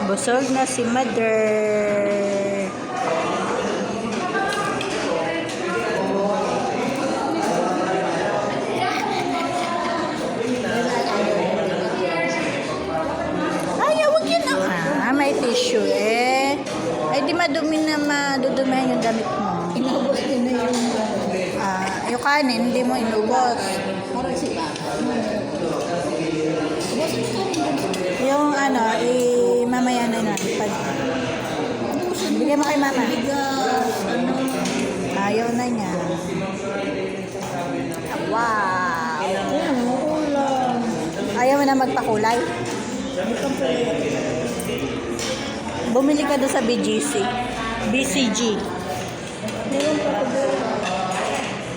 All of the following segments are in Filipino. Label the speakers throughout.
Speaker 1: Busog na si Mother. Ay, huwag yun na. May tissue eh. Ay, di madudumihan yung damit mo.
Speaker 2: Inubos din na yung
Speaker 1: Yung kanin, hindi mo inubos.
Speaker 2: parang si Papa.
Speaker 1: Yung mamaya na na. Bigay mo kay mama.
Speaker 2: Bigas,
Speaker 1: Ayaw na niya. Wow!
Speaker 2: Ayan, ulam.
Speaker 1: Ayaw mo na magpakulay? Bumili ka doon sa BCG.
Speaker 2: Meron pa ito.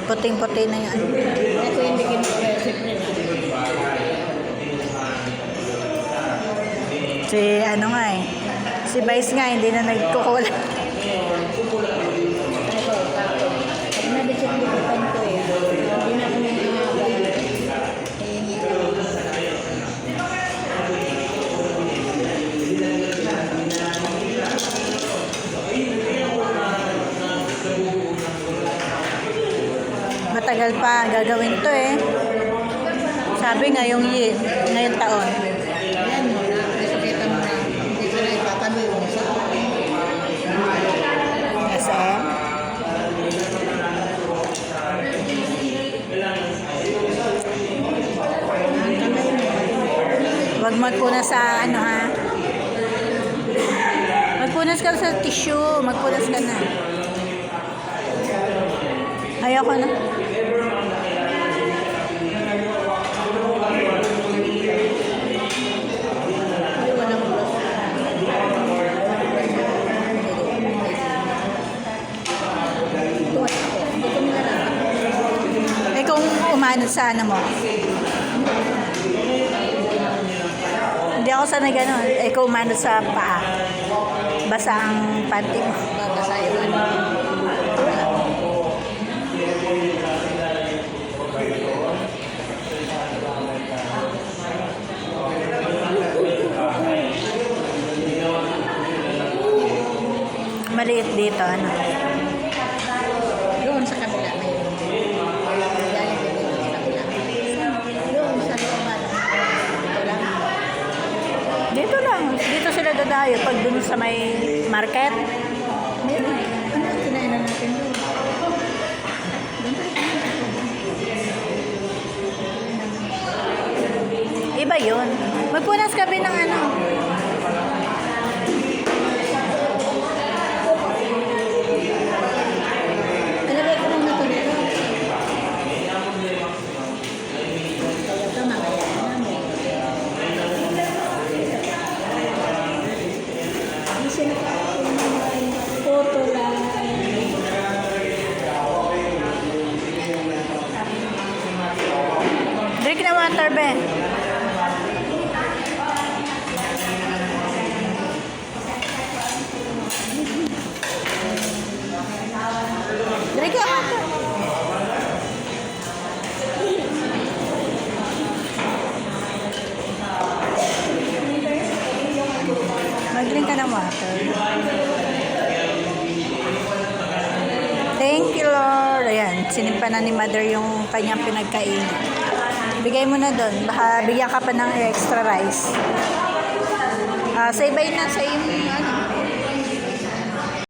Speaker 1: Puting-puti na yan.
Speaker 2: Ito yung bigyan ko recipe nila.
Speaker 1: Si Vice nga, hindi na nagkukulay.
Speaker 2: Pag nabisip-bisipan ko eh. Hindi na kami
Speaker 1: Matagal pa gagawin to eh. Sabi ngayong taon.
Speaker 2: Ayan mo na. Kasi kita mo na. Hindi ko na ipatabi mo sa
Speaker 1: Kasi wag magpunas sa ha. Magpunas ka sa tissue. Magpunas ka na. Ayoko na. Eh kung umanod sa mo. Hindi ako sanay gano'n. Eh kung umanod sa paa. Basa ang panty mo.
Speaker 2: babasa yung
Speaker 1: Maliit dito,
Speaker 2: Doon sa kabila may galing din doon sa kabila. Doon sa looban. Dito lang.
Speaker 1: Dito lang. Dito sila dadayo. Pag dun sa may market.
Speaker 2: Meron. Ano ang kinain na natin doon?
Speaker 1: Iba yun. Magpunas kami ng
Speaker 2: Alagay ko muna ito dito. Kaya ito mamaya namin. Hindi siya nakakapin photo lang.
Speaker 1: drink na water, be. Drink na water. Mag-drink ka ng water. Thank you, Lord. Ayan, sinimpa na ni Mother yung kanyang pinagkain. Bigay mo na doon. Baka bigyan ka pa ng extra rice. Say bye na sa iyong